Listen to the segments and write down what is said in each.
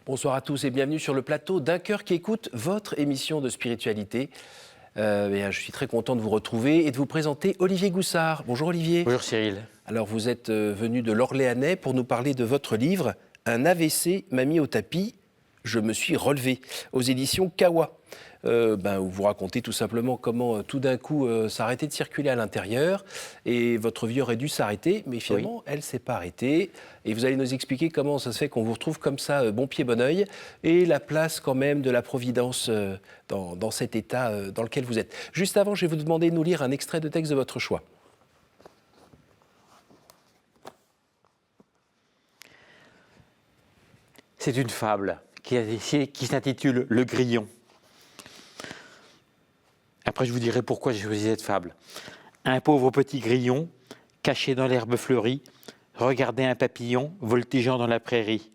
Bonsoir à tous et bienvenue sur le plateau d'Un cœur qui écoute, votre émission de spiritualité. Je suis très content de vous retrouver et de vous présenter Olivier Goussard. Bonjour Olivier. Bonjour Cyril. Alors vous êtes venu de l'Orléanais pour nous parler de votre livre « Un AVC m'a mis au tapis, je me suis relevé » aux éditions Kawa. Où vous racontez tout simplement comment tout d'un coup ça a arrêté de circuler à l'intérieur et votre vie aurait dû s'arrêter, mais finalement elle ne s'est pas arrêtée. Et vous allez nous expliquer comment ça se fait qu'on vous retrouve comme ça, bon pied, bon oeil, et la place quand même de la Providence dans cet état dans lequel vous êtes. Juste avant, je vais vous demander de nous lire un extrait de texte de votre choix. C'est une fable qui s'intitule « Le grillon ». Après, je vous dirai pourquoi j'ai choisi cette fable. Un pauvre petit grillon, caché dans l'herbe fleurie, regardait un papillon voltigeant dans la prairie.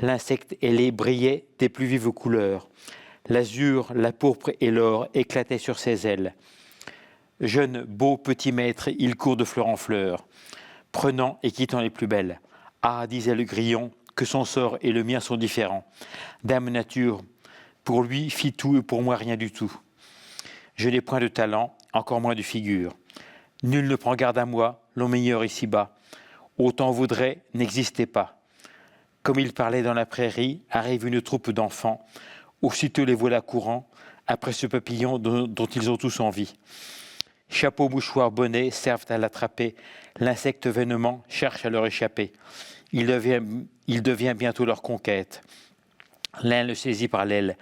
L'insecte ailé brillait des plus vives couleurs. L'azur, la pourpre et l'or éclataient sur ses ailes. Jeune, beau petit maître, il court de fleur en fleur, prenant et quittant les plus belles. Ah, disait le grillon, que son sort et le mien sont différents. Dame nature, pour lui, fit tout et pour moi rien du tout. Je n'ai point de talent, encore moins de figure. Nul ne prend garde à moi, l'on meilleur ici-bas. Autant voudrait n'existait pas. Comme il parlait dans la prairie, arrive une troupe d'enfants. Aussitôt les voilà courant, après ce papillon dont ils ont tous envie. Chapeau, mouchoir, bonnet servent à l'attraper. L'insecte vainement cherche à leur échapper. Il devient bientôt leur conquête. L'un le saisit par l'aile,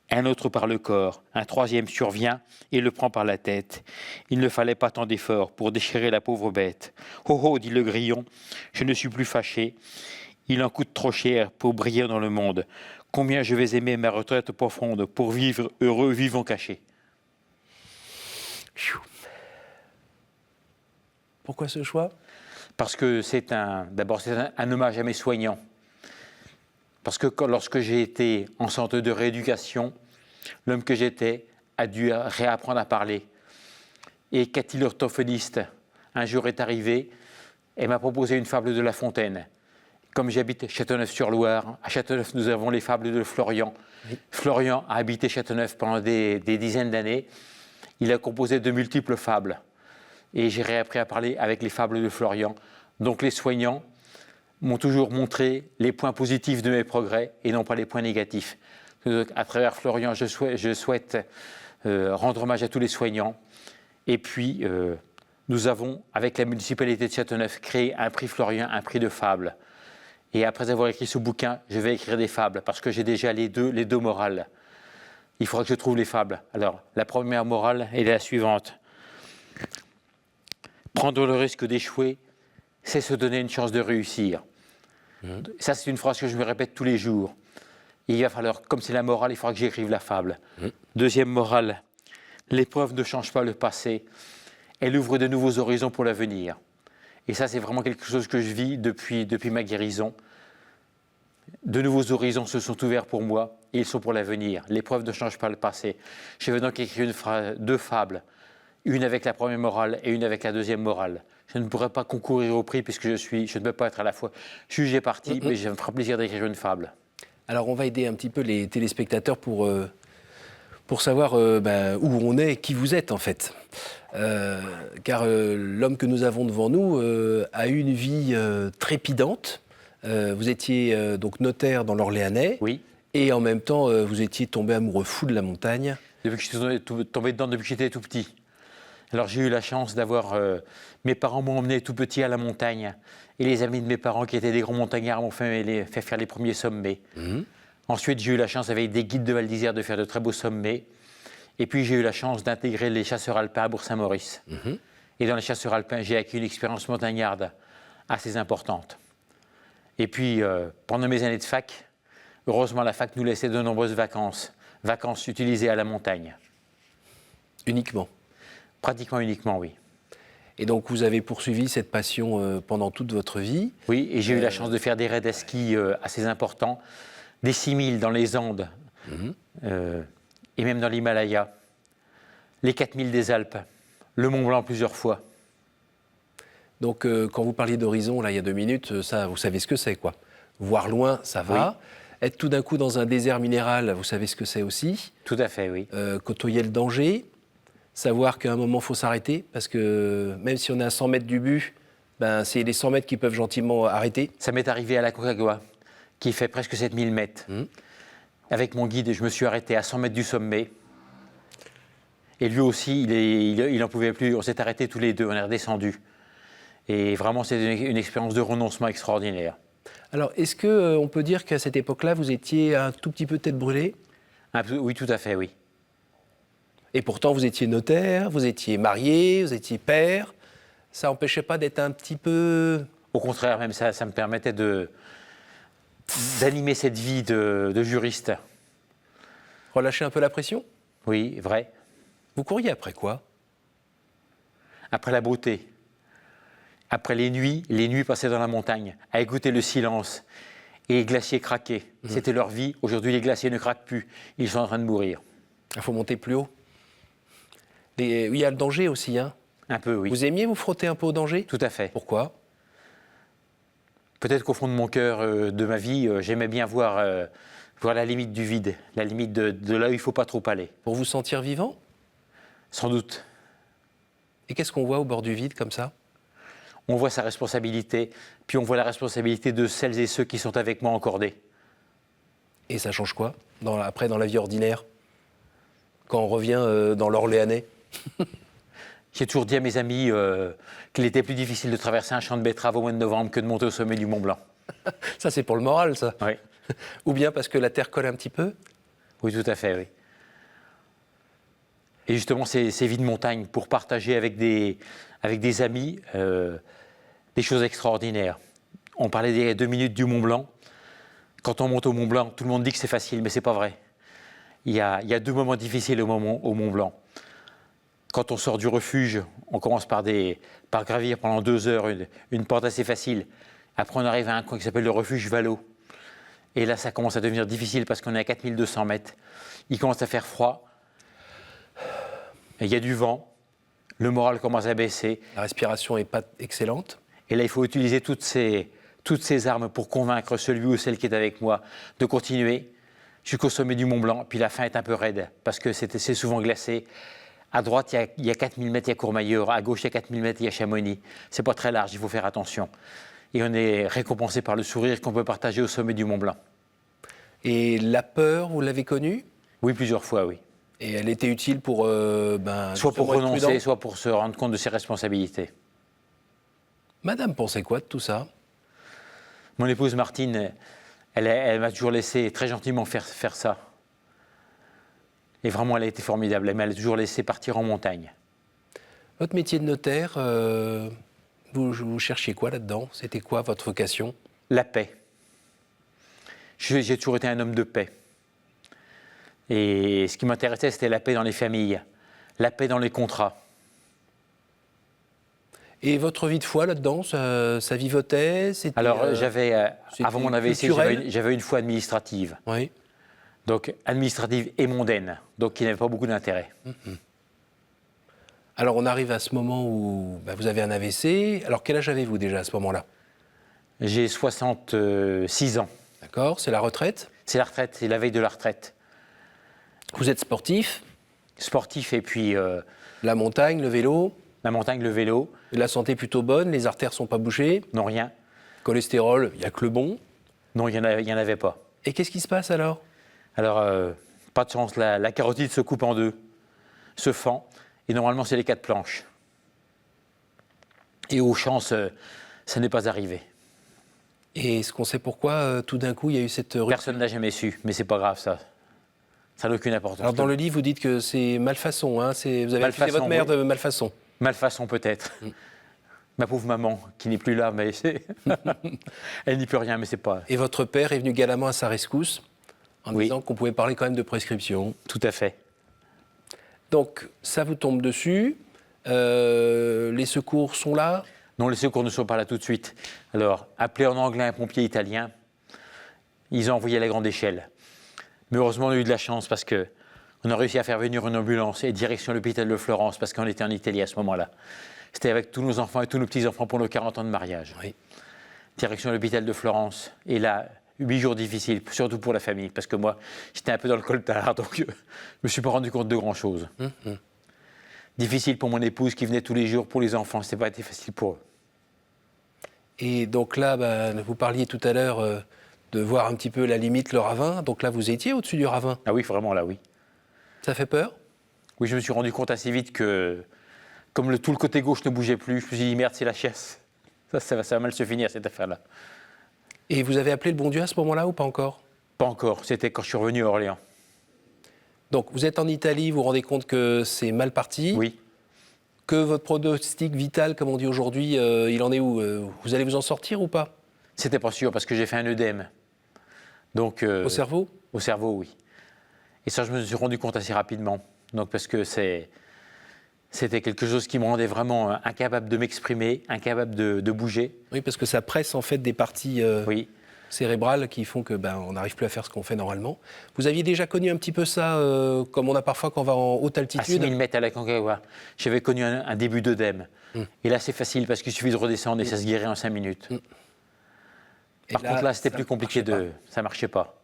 un autre par le corps, un troisième survient et le prend par la tête. Il ne fallait pas tant d'efforts pour déchirer la pauvre bête. « Oh oh » dit le grillon, « je ne suis plus fâché. Il en coûte trop cher pour briller dans le monde. Combien je vais aimer ma retraite profonde pour vivre heureux, vivant caché. » Pourquoi ce choix ? Parce que d'abord c'est un hommage à mes soignants. Parce que lorsque j'ai été en centre de rééducation, l'homme que j'étais a dû réapprendre à parler. Et Cathy l'orthophoniste, un jour est arrivée et m'a proposé une fable de La Fontaine. Comme j'habite Châteauneuf-sur-Loire, à Châteauneuf nous avons les fables de Florian. Oui. Florian a habité Châteauneuf pendant des dizaines d'années. Il a composé de multiples fables. Et j'ai réappris à parler avec les fables de Florian. Donc les soignants m'ont toujours montré les points positifs de mes progrès et non pas les points négatifs. À travers Florian, je souhaite rendre hommage à tous les soignants. Et puis, nous avons, avec la municipalité de Châteauneuf, créé un prix Florian, un prix de fables. Et après avoir écrit ce bouquin, je vais écrire des fables parce que j'ai déjà les deux morales. Il faudra que je trouve les fables. Alors, la première morale est la suivante. Prendre le risque d'échouer, c'est se donner une chance de réussir. Ça, c'est une phrase que je me répète tous les jours. Il va falloir, comme c'est la morale, il faudra que j'écrive la fable. Deuxième morale, l'épreuve ne change pas le passé, elle ouvre de nouveaux horizons pour l'avenir. Et ça, c'est vraiment quelque chose que je vis depuis ma guérison. De nouveaux horizons se sont ouverts pour moi et ils sont pour l'avenir. L'épreuve ne change pas le passé. Je vais donc écrire deux fables, une avec la première morale et une avec la deuxième morale. Je ne pourrais pas concourir au prix puisque je ne peux pas être à la fois juge et partie, mais ça me fera plaisir d'écrire une fable. Alors on va aider un petit peu les téléspectateurs pour savoir où on est, qui vous êtes en fait. Car l'homme que nous avons devant nous a eu une vie trépidante. Vous étiez donc notaire dans l'Orléanais. Oui. Et en même temps, vous étiez tombé amoureux fou de la montagne. Depuis que je suis tombé dedans depuis que j'étais tout petit. Alors j'ai eu la chance d'avoir... mes parents m'ont emmené tout petit à la montagne. Et les amis de mes parents, qui étaient des grands montagnards, m'ont fait faire les premiers sommets. Ensuite, j'ai eu la chance, avec des guides de Val d'Isère, de faire de très beaux sommets. Et puis, j'ai eu la chance d'intégrer les chasseurs alpins à Bourg-Saint-Maurice. Et dans les chasseurs alpins, j'ai acquis une expérience montagnarde assez importante. Et puis, pendant mes années de fac, heureusement, la fac nous laissait de nombreuses vacances. Vacances utilisées à la montagne. Uniquement ? Pratiquement uniquement, oui. Et donc, vous avez poursuivi cette passion pendant toute votre vie. Oui, et j'ai eu la chance de faire des raids à ski assez importants, des 6000 dans les Andes, et même dans l'Himalaya, les 4000 des Alpes, le Mont Blanc plusieurs fois. Donc, quand vous parliez d'horizon, là, il y a 2 minutes, ça, vous savez ce que c'est, quoi. Voir loin, ça va. être tout d'un coup dans un désert minéral, vous savez ce que c'est aussi. Tout à fait, oui. Côtoyer le danger, savoir qu'à un moment, il faut s'arrêter, parce que même si on est à 100 mètres du but, ben, c'est les 100 mètres qui peuvent gentiment arrêter. Ça m'est arrivé à la Concagua, qui fait presque 7000 mètres. Avec mon guide, je me suis arrêté à 100 mètres du sommet. Et lui aussi, il n'en pouvait plus. On s'est arrêtés tous les deux, on est redescendus. Et vraiment, c'est une expérience de renoncement extraordinaire. Alors, est-ce qu'on peut dire qu'à cette époque-là, vous étiez un tout petit peu tête brûlée? Oui, tout à fait, oui. Et pourtant, vous étiez notaire, vous étiez marié, vous étiez père. Ça n'empêchait pas d'être un petit peu... Au contraire, même ça me permettait d'animer cette vie de juriste. Relâcher un peu la pression? Oui, vrai. Vous couriez après quoi? Après la beauté. Après les nuits passées dans la montagne, à écouter le silence et les glaciers craquer. C'était leur vie. Aujourd'hui, les glaciers ne craquent plus. Ils sont en train de mourir. Il faut monter plus haut. Oui, il y a le danger aussi, hein. Un peu, oui. Vous aimiez vous frotter un peu au danger? Tout à fait. Pourquoi? Peut-être qu'au fond de mon cœur, de ma vie, j'aimais bien voir la limite du vide, la limite de là où il ne faut pas trop aller. Pour vous sentir vivant? Sans doute. Et qu'est-ce qu'on voit au bord du vide comme ça? On voit sa responsabilité, puis on voit la responsabilité de celles et ceux qui sont avec moi encordés. Et ça change quoi après, dans la vie ordinaire? Quand on revient dans l'Orléanais? J'ai toujours dit à mes amis qu'il était plus difficile de traverser un champ de betteraves au mois de novembre que de monter au sommet du Mont Blanc. Ça, c'est pour le moral, ça. Oui. Ou bien parce que la terre colle un petit peu? Oui, tout à fait, oui. Et justement, ces vies de montagne, pour partager avec des amis des choses extraordinaires. On parlait des 2 minutes du Mont Blanc. Quand on monte au Mont Blanc, tout le monde dit que c'est facile, mais ce n'est pas vrai. Il y a 2 moments difficiles au Mont Blanc. Quand on sort du refuge, on commence par gravir pendant 2 heures une porte assez facile. Après, on arrive à un coin qui s'appelle le refuge Vallot. Et là, ça commence à devenir difficile parce qu'on est à 4200 mètres. Il commence à faire froid. Et il y a du vent. Le moral commence à baisser. La respiration n'est pas excellente. Et là, il faut utiliser toutes ces armes pour convaincre celui ou celle qui est avec moi de continuer jusqu'au sommet du Mont Blanc. Puis la fin est un peu raide parce que c'est souvent glacé. À droite, il y a 4000 mètres, il y a Courmayeur. À gauche, il y a 4000 mètres, il y a Chamonix. C'est pas très large, il faut faire attention. Et on est récompensé par le sourire qu'on peut partager au sommet du Mont Blanc. Et la peur, vous l'avez connue? Oui, plusieurs fois, oui. Et elle était utile pour... soit pour être renoncer, prudent? soit pour se rendre compte de ses responsabilités. Madame pensait quoi de tout ça? Mon épouse Martine, elle m'a toujours laissé très gentiment faire ça. Et vraiment, elle a été formidable. Elle m'a toujours laissé partir en montagne. Votre métier de notaire, vous cherchiez quoi là-dedans? C'était quoi votre vocation? La paix. J'ai toujours été un homme de paix. Et ce qui m'intéressait, c'était la paix dans les familles, la paix dans les contrats. Et votre vie de foi là-dedans, ça vivotait? Alors, avant mon AVC, culturel? j'avais une foi administrative. Oui. Donc, administrative et mondaine, donc qui n'avait pas beaucoup d'intérêt. Alors, on arrive à ce moment où vous avez un AVC. Alors, quel âge avez-vous déjà à ce moment-là? J'ai 66 ans. D'accord, c'est la retraite. C'est la retraite, c'est la veille de la retraite. Vous êtes sportif? Sportif et puis La montagne, le vélo? la montagne, le vélo, La santé plutôt bonne, les artères sont pas bouchées? non rien. Cholestérol, il n'y a que le bon. Non, il y en avait pas. Et qu'est-ce qui se passe alors? Alors, pas de chance, la carotide se coupe en deux, se fend, et normalement c'est les 4 planches. Et aux chances, ça n'est pas arrivé. Et est-ce qu'on sait pourquoi tout d'un coup il y a eu cette rupture? Personne n'a jamais su, mais c'est pas grave ça. Ça n'a aucune importance. Alors dans le livre vous dites que c'est malfaçon, hein, vous avez accusé Malfaçon, votre mère oui. de malfaçon. Malfaçon peut-être. Ma pauvre maman, qui n'est plus là, mais elle n'y peut rien, mais c'est pas... Et votre père est venu galamment à sa rescousse en Oui. disant qu'on pouvait parler quand même de prescription. Tout à fait. Donc ça vous tombe dessus, les secours sont là. Non, les secours ne sont pas là tout de suite. Alors, appelé en anglais un pompier italien, ils ont envoyé à la grande échelle. Mais heureusement, on a eu de la chance parce qu'on a réussi à faire venir une ambulance et direction l'hôpital de Florence parce qu'on était en Italie à ce moment-là. C'était avec tous nos enfants et tous nos petits-enfants pour nos 40 ans de mariage. Oui. Direction l'hôpital de Florence. Et là, 8 jours difficiles, surtout pour la famille, parce que moi, j'étais un peu dans le coltard, donc je ne me suis pas rendu compte de grand-chose. Difficile pour mon épouse qui venait tous les jours, pour les enfants, ce n'a pas été facile pour eux. Et donc là, vous parliez tout à l'heure de voir un petit peu la limite, le ravin. Donc là, vous étiez au-dessus du ravin. Ah oui, vraiment là, oui. Ça fait peur? Oui, je me suis rendu compte assez vite que, comme tout le côté gauche ne bougeait plus, je me suis dit, merde, c'est la chiasse. Ça va mal se finir, cette affaire-là. Et vous avez appelé le bon Dieu à ce moment-là ou pas encore? Pas encore, c'était quand je suis revenu à Orléans. Donc vous êtes en Italie, vous vous rendez compte que c'est mal parti? Oui. Que votre pronostic vital, comme on dit aujourd'hui, il en est où? Vous allez vous en sortir ou pas? C'était pas sûr, parce que j'ai fait un œdème. Donc, Au cerveau? Au cerveau, oui. Et ça, je me suis rendu compte assez rapidement. Donc, parce que c'était quelque chose qui me rendait vraiment incapable de m'exprimer, incapable de bouger. Oui, parce que ça presse en fait des parties Oui. cérébrales qui font que on n'arrive plus à faire ce qu'on fait normalement. Vous aviez déjà connu un petit peu ça, comme on a parfois quand on va en haute À altitude? 6000 mètres à la Concagua, j'avais connu un début d'œdème. Et là, c'est facile parce qu'il suffit de redescendre et ça se guérit en 5 minutes. Et Par contre, là, c'était ça plus compliqué marchait ça marchait pas.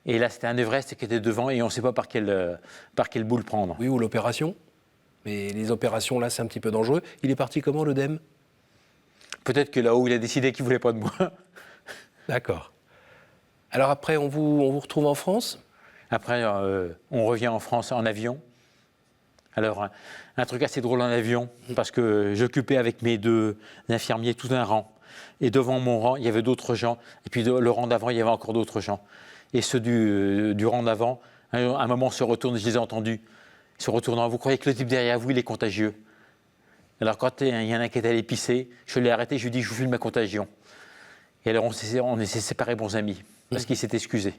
Et là, c'était un Everest qui était devant et on ne sait pas par quelle boule prendre. Oui, ou l'opération. Mais les opérations, là, c'est un petit peu dangereux. Il est parti comment, l'œdème? Peut-être que là-haut, il a décidé qu'il ne voulait pas de moi. D'accord. Alors après, on vous retrouve en France? Après, on revient en France en avion. Alors, un truc assez drôle en avion, parce que j'occupais avec mes 2 infirmiers tout un rang. Et devant mon rang, il y avait d'autres gens. Et puis le rang d'avant, il y avait encore d'autres gens. Et ceux du rang d'avant, à un moment, se retournent, je les ai entendus, se retournant. Vous croyez que le type derrière vous, il est contagieux? Alors, quand il y en a qui est allé pisser, je l'ai arrêté, je lui ai dit, je vous filme ma contagion. Et alors, on s'est séparés bons amis, parce qu'il s'est excusé.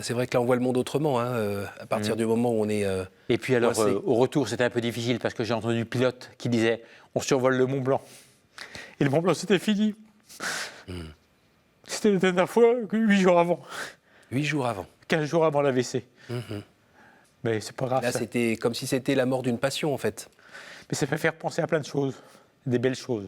C'est vrai que là, on voit le monde autrement, à partir du moment où on est... Et puis alors, coincé. au retour, c'était un peu difficile, parce que j'ai entendu le pilote qui disait, on survole le Mont Blanc. Et le Mont Blanc, c'était fini. C'était la dernière fois, 8 jours avant. 8 jours avant. 15 jours avant l'AVC. Mais c'est pas grave. Là, ça. c'était comme si c'était la mort d'une passion, en fait. Mais ça fait faire penser à plein de choses, des belles choses.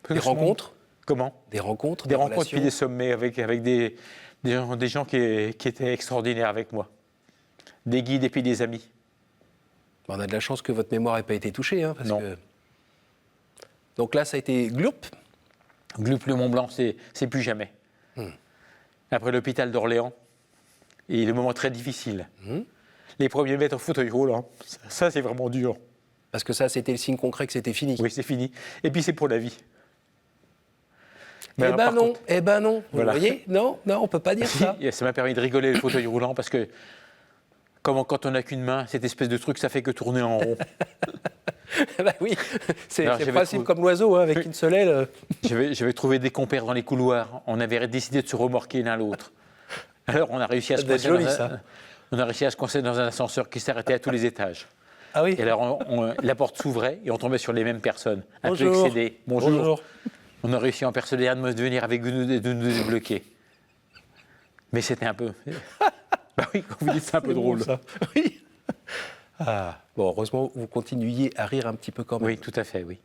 Des rencontres? Comment? Des rencontres, Des rencontres relations. puis des sommets avec des gens qui étaient extraordinaires avec moi. Des guides et puis des amis. On a de la chance que votre mémoire n'ait pas été touchée. Parce Non. que... Donc là, ça a été Gloup. Gloup, le Mont Blanc, c'est plus jamais. Après l'hôpital d'Orléans, et le moment très difficile. Les premiers mètres en fauteuil roulant, ça c'est vraiment dur. Parce que ça, c'était le signe concret que c'était fini. Oui, c'est fini. Et puis c'est pour la vie. Eh ben non, eh ben non. Voilà. Vous voyez? Non, on ne peut pas dire ça. Ça m'a permis de rigoler le fauteuil roulant parce que quand on n'a qu'une main, cette espèce de truc, ça fait que tourner en rond. Bah oui, c'est Alors, le j'avais principe trouvé- comme l'oiseau, avec une seule aile. J'avais trouvé des compères dans les couloirs. On avait décidé de se remorquer l'un l'autre. Alors on a réussi à se doit être coincer joli, dans ça. on a réussi à se coincer dans un ascenseur qui s'arrêtait à tous les étages. Ah oui. Et alors la porte s'ouvrait et on tombait sur les mêmes personnes. Un peu Bonjour. excédées. Bonjour. On a réussi en persévérant de venir avec nous et de nous débloquer. Mais c'était un peu... Bah oui, quand vous dites c'est un peu drôle. Ça. Oui. Ah. Bon, heureusement, vous continuiez à rire un petit peu quand même. Oui, tout à fait, oui.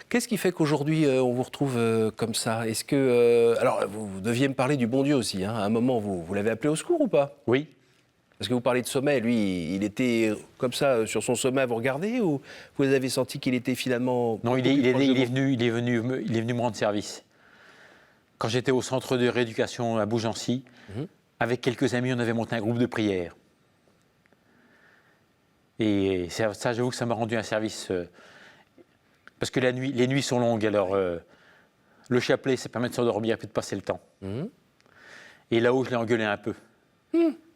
Qu'est-ce qui fait qu'aujourd'hui, on vous retrouve comme ça? Est-ce que... alors, vous deviez me parler du bon Dieu aussi. À un moment, vous l'avez appelé au secours ou pas? Oui. Parce que vous parlez de sommet. Lui, il était comme ça, sur son sommet à vous regarder, ou vous avez senti qu'il était finalement... Non, beaucoup il plus proche de est vous? venu me rendre service. Quand j'étais au centre de rééducation à Bougency, avec quelques amis, on avait monté un groupe de prière. Et ça, j'avoue que ça m'a rendu un service. Parce que les nuits sont longues, alors le chapelet, ça permet de s'endormir et de passer le temps. Et là-haut, je l'ai engueulé un peu.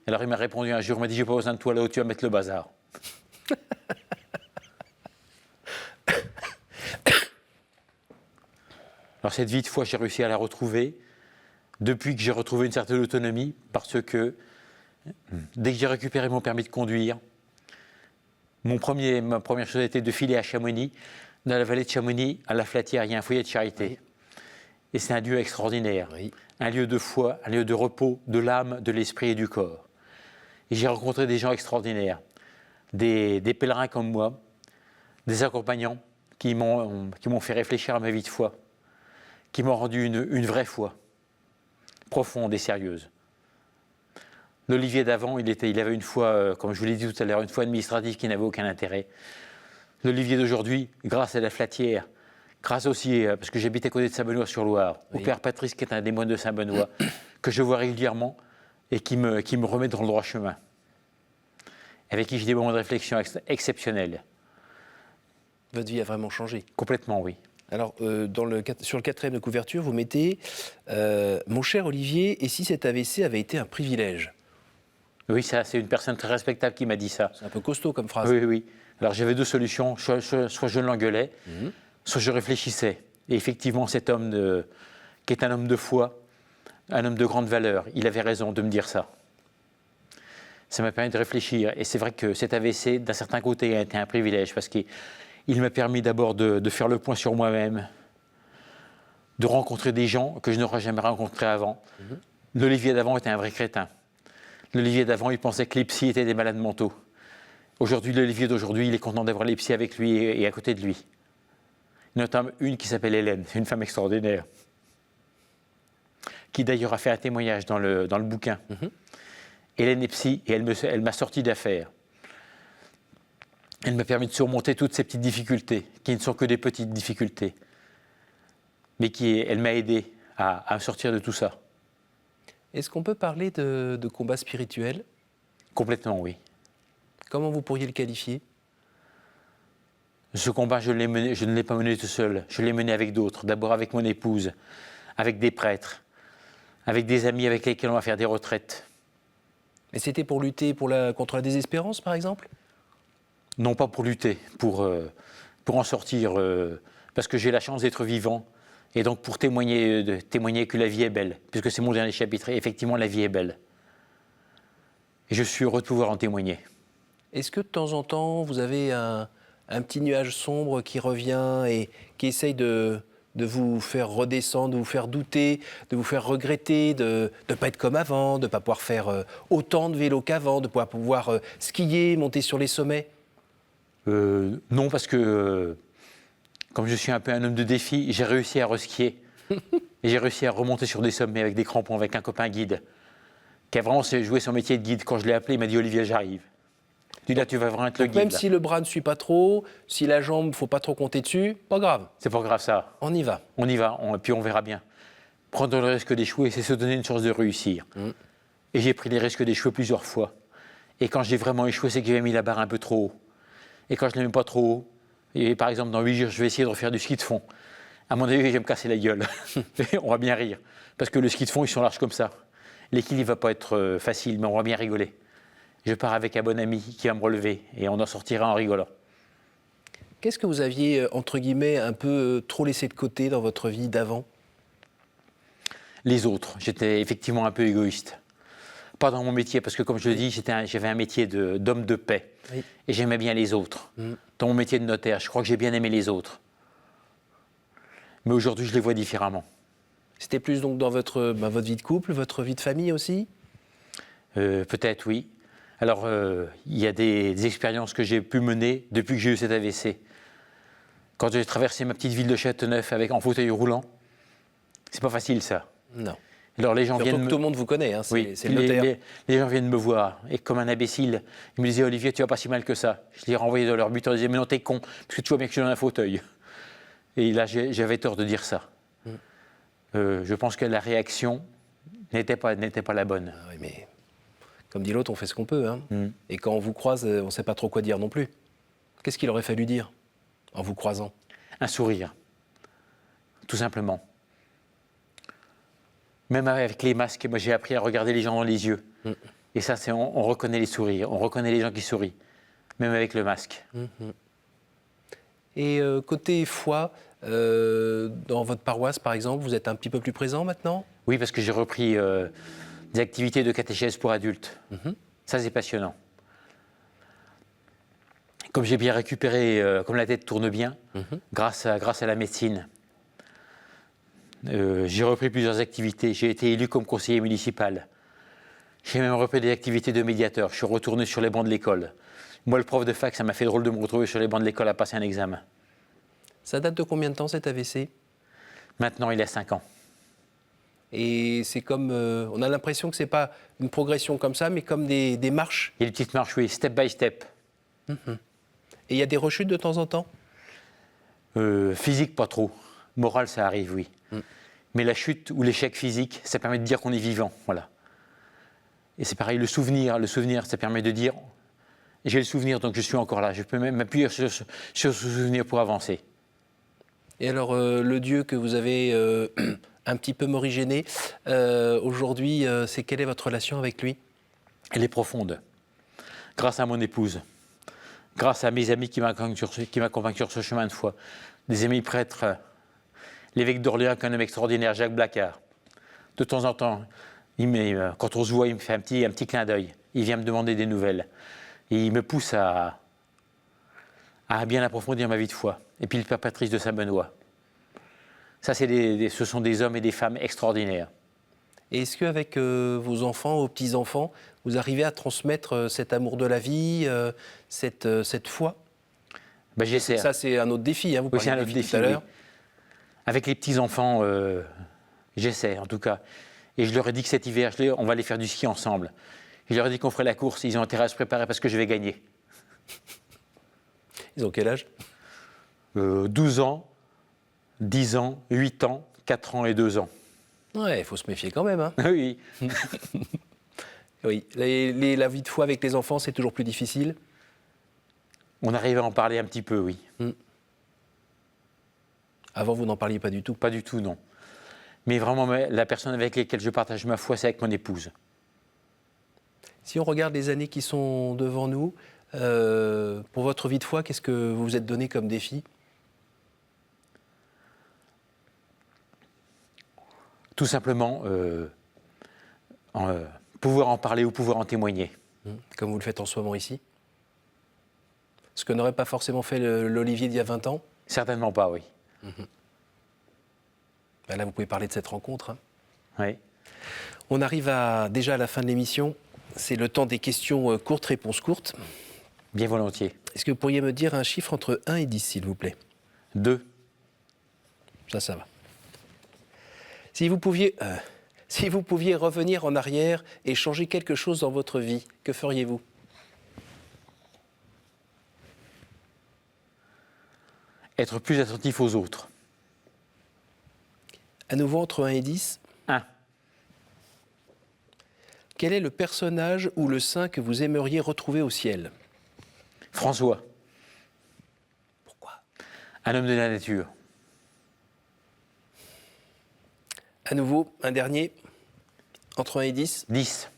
Alors il m'a répondu un jour, il m'a dit, j'ai pas besoin de toi là-haut, tu vas mettre le bazar. Alors cette vie de foi, j'ai réussi à la retrouver depuis que j'ai retrouvé une certaine autonomie, parce que dès que j'ai récupéré mon permis de conduire, ma première chose a été de filer à Chamonix. Dans la vallée de Chamonix, à la Flatière, il y a un foyer de charité. Et c'est un lieu extraordinaire, un lieu de foi, un lieu de repos, de l'âme, de l'esprit et du corps. Et j'ai rencontré des gens extraordinaires, des pèlerins comme moi, des accompagnants qui m'ont fait réfléchir à ma vie de foi, qui m'ont rendu une vraie foi, profonde et sérieuse. L'Olivier d'avant, il avait une foi, comme je vous l'ai dit tout à l'heure, une foi administrative qui n'avait aucun intérêt. L'Olivier d'aujourd'hui, grâce à la Flatière, grâce aussi, parce que j'habite à côté de Saint-Benoît-sur-Loire, au Père Patrice, qui est un des moines de Saint-Benoît, que je vois régulièrement et qui me remet dans le droit chemin, avec qui j'ai des moments de réflexion exceptionnels. Votre vie a vraiment changé. Complètement, oui. Alors, sur le 4e de couverture, vous mettez « Mon cher Olivier, et si cet AVC avait été un privilège ?» Oui, ça, c'est une personne très respectable qui m'a dit ça. C'est un peu costaud comme phrase. Oui, oui. Alors j'avais deux solutions, soit je l'engueulais, soit je réfléchissais. Et effectivement, cet homme, qui est un homme de foi, un homme de grande valeur, il avait raison de me dire ça. Ça m'a permis de réfléchir. Et c'est vrai que cet AVC, d'un certain côté, a été un privilège, parce qu'il m'a permis d'abord de faire le point sur moi-même, de rencontrer des gens que je n'aurais jamais rencontrés avant. L'Olivier d'avant était un vrai crétin. L'Olivier d'avant, il pensait que les psys étaient des malades mentaux. Aujourd'hui, l'Olivier d'aujourd'hui, il est content d'avoir les psys avec lui et à côté de lui. Notamment une qui s'appelle Hélène, une femme extraordinaire, qui d'ailleurs a fait un témoignage dans le bouquin. Hélène est psy et elle m'a sorti d'affaire. Elle m'a permis de surmonter toutes ces petites difficultés, qui ne sont que des petites difficultés. Mais elle m'a aidé à sortir de tout ça. Est-ce qu'on peut parler de combat spirituel ? Complètement, oui. Comment vous pourriez le qualifier ? Ce combat, je ne l'ai pas mené tout seul. Je l'ai mené avec d'autres. D'abord avec mon épouse, avec des prêtres, avec des amis avec lesquels on va faire des retraites. Et c'était pour lutter contre la désespérance, par exemple ? Non, pas pour lutter, pour en sortir, parce que j'ai la chance d'être vivant. Et donc pour témoigner que la vie est belle, puisque c'est mon dernier chapitre, et effectivement la vie est belle. Et je suis heureux de pouvoir en témoigner. Est-ce que de temps en temps, vous avez un petit nuage sombre qui revient et qui essaye de vous faire redescendre, de vous faire douter, de vous faire regretter, de ne pas être comme avant, de ne pas pouvoir faire autant de vélo qu'avant, de ne pas pouvoir skier, monter sur les sommets ? Non, parce que comme je suis un peu un homme de défi, j'ai réussi à reskier. Et j'ai réussi à remonter sur des sommets avec des crampons, avec un copain guide, qui a vraiment joué son métier de guide. Quand je l'ai appelé, il m'a dit « Olivier, j'arrive ». Tu dis là, tu vas vraiment être le guide. Même là. si le bras ne suit pas trop, si la jambe, il ne faut pas trop compter dessus, pas grave. C'est pas grave ça. On y va. On y va, puis on verra bien. Prendre le risque d'échouer, c'est se donner une chance de réussir. Et j'ai pris les risques d'échouer plusieurs fois. Et quand j'ai vraiment échoué, c'est que j'avais mis la barre un peu trop haut. Et quand je ne la mets pas trop haut, et par exemple dans 8 jours, je vais essayer de refaire du ski de fond. À mon avis, je vais me casser la gueule. On va bien rire. Parce que le ski de fond, ils sont larges comme ça. L'équilibre ne va pas être facile, mais on va bien rigoler. Je pars avec un bon ami qui va me relever et on en sortira en rigolant. Qu'est-ce que vous aviez, entre guillemets, un peu trop laissé de côté dans votre vie d'avant ? Les autres. J'étais effectivement un peu égoïste. Pas dans mon métier, parce que comme je le dis, j'avais un métier d'homme de paix. Oui. Et j'aimais bien les autres. Dans mon métier de notaire, je crois que j'ai bien aimé les autres. Mais aujourd'hui, je les vois différemment. C'était plus donc dans votre vie de couple, votre vie de famille aussi ? Peut-être, oui. Alors, il y a des expériences que j'ai pu mener depuis que j'ai eu cet AVC. Quand j'ai traversé ma petite ville de Châteauneuf en fauteuil roulant, c'est pas facile, ça. Non. Alors, les gens surtout viennent que tout le monde vous connaît, hein, oui, c'est le notaire. Les gens viennent me voir, et comme un imbécile, ils me disaient « Olivier, tu vas pas si mal que ça ». Je les renvoyais dans leur but, en disant « Mais non, t'es con, parce que tu vois bien que je suis dans un fauteuil ». Et là, j'avais tort de dire ça. Je pense que la réaction n'était pas la bonne. Ah oui, mais comme dit l'autre, on fait ce qu'on peut. Hein. Et quand on vous croise, on ne sait pas trop quoi dire non plus. Qu'est-ce qu'il aurait fallu dire en vous croisant ? Un sourire, tout simplement. Même avec les masques, moi j'ai appris à regarder les gens dans les yeux. Et ça, on reconnaît les sourires, on reconnaît les gens qui sourient, même avec le masque. Et côté foi, dans votre paroisse par exemple, vous êtes un petit peu plus présent maintenant ? Oui, parce que j'ai repris des activités de catéchèse pour adultes. Ça, c'est passionnant. Comme j'ai bien récupéré, comme la tête tourne bien, grâce à la médecine, j'ai repris plusieurs activités. J'ai été élu comme conseiller municipal. J'ai même repris des activités de médiateur. Je suis retourné sur les bancs de l'école. Moi, le prof de fac, ça m'a fait drôle de me retrouver sur les bancs de l'école à passer un examen. Ça date de combien de temps cet AVC ? Maintenant, il a 5 ans. Et c'est comme, on a l'impression que c'est pas une progression comme ça, mais comme des marches. Il y a des petites marches, oui, step by step. Et il y a des rechutes de temps en temps? Physique, pas trop. Morale, ça arrive, oui. Mais la chute ou l'échec physique, ça permet de dire qu'on est vivant, voilà. Et c'est pareil, le souvenir, ça permet de dire j'ai le souvenir, donc je suis encore là. Je peux même m'appuyer sur ce souvenir pour avancer. Et alors, le Dieu que vous avez un petit peu morigéné, aujourd'hui, quelle est votre relation avec lui? Elle est profonde. Grâce à mon épouse, grâce à mes amis qui m'accompagnent sur ce chemin de foi, des amis prêtres, l'évêque d'Orléans, qui est un homme extraordinaire, Jacques Blacard. De temps en temps, quand on se voit, il me fait un petit clin d'œil. Il vient me demander des nouvelles. Et il me pousse à bien approfondir ma vie de foi. Et puis le Père Patrice de Saint-Benoît. Ça, ce sont des hommes et des femmes extraordinaires. Et est-ce qu'avec vos enfants, vos petits-enfants, vous arrivez à transmettre cet amour de la vie, cette foi? Ben, j'essaie. Ça, c'est un autre défi, hein, vous Oui, c'est parliez un de autre défi défi, tout à l'heure. oui. Avec les petits-enfants, j'essaie, en tout cas. Et je leur ai dit que cet hiver, on va aller faire du ski ensemble. Je leur ai dit qu'on ferait la course. Ils ont intérêt à se préparer parce que je vais gagner. Ils ont quel âge? 12 ans, 10 ans, 8 ans, 4 ans et 2 ans. Ouais, il faut se méfier quand même. Hein. Oui. Oui, la vie de foi avec les enfants, c'est toujours plus difficile. On arrive à en parler un petit peu, oui. Avant, vous n'en parliez pas du tout. Pas du tout, non. Mais vraiment, la personne avec laquelle je partage ma foi, c'est avec mon épouse. Si on regarde les années qui sont devant nous, pour votre vie de foi, qu'est-ce que vous vous êtes donné comme défi? Tout simplement, pouvoir en parler ou pouvoir en témoigner. Comme vous le faites en ce moment ici? Ce que n'aurait pas forcément fait l'Olivier d'il y a 20 ans? Certainement pas, oui. Ben là, vous pouvez parler de cette rencontre. Hein. Oui. On arrive déjà à la fin de l'émission. C'est le temps des questions courtes, réponses courtes. Bien volontiers. Est-ce que vous pourriez me dire un chiffre entre 1 et 10, s'il vous plaît? 2. Ça va. Si vous pouviez revenir en arrière et changer quelque chose dans votre vie, que feriez-vous? Être plus attentif aux autres. À nouveau, entre 1 et 10. 1. Quel est le personnage ou le saint que vous aimeriez retrouver au ciel? François. Pourquoi? Un homme de la nature. À nouveau, un dernier, entre 1 et 10. 10.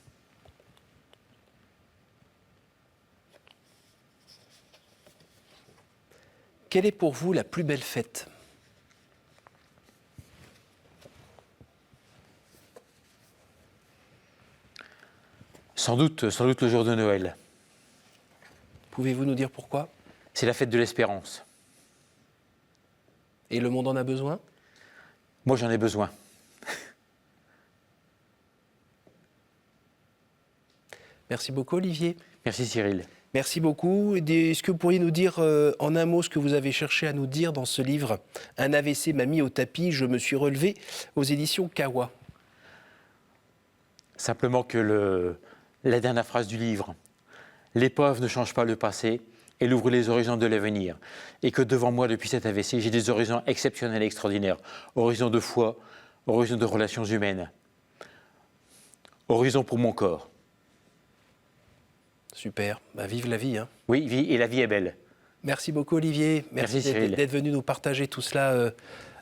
Quelle est pour vous la plus belle fête? Sans doute le jour de Noël. Pouvez-vous nous dire pourquoi? C'est la fête de l'espérance. Et le monde en a besoin? Moi, j'en ai besoin. Merci beaucoup, Olivier. Merci, Cyril. Merci beaucoup. Est-ce que vous pourriez nous dire en un mot ce que vous avez cherché à nous dire dans ce livre? Un AVC m'a mis au tapis, je me suis relevé, aux éditions Kawa. Simplement que la dernière phrase du livre, l'épreuve ne change pas le passé, elle ouvre les horizons de l'avenir. Et que devant moi, depuis cet AVC, j'ai des horizons exceptionnels et extraordinaires. Horizons de foi, horizons de relations humaines, horizons pour mon corps. Super, vive la vie. Hein. Oui, et la vie est belle. Merci beaucoup, Olivier. Merci d'être venu nous partager tout cela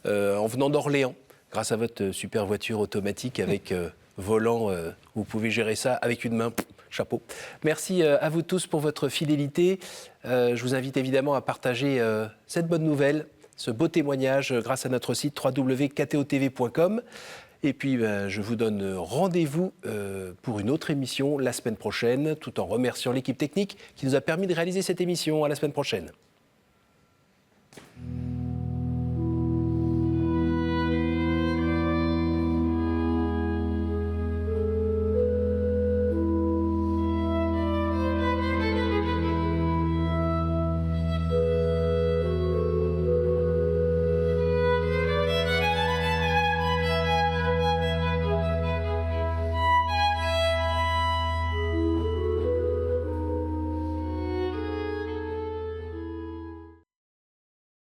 en venant d'Orléans, grâce à votre super voiture automatique avec volant. Vous pouvez gérer ça avec une main. Chapeau. Merci à vous tous pour votre fidélité. Je vous invite évidemment à partager cette bonne nouvelle, ce beau témoignage grâce à notre site www.ktotv.com. Et puis, je vous donne rendez-vous pour une autre émission la semaine prochaine, tout en remerciant l'équipe technique qui nous a permis de réaliser cette émission. À la semaine prochaine.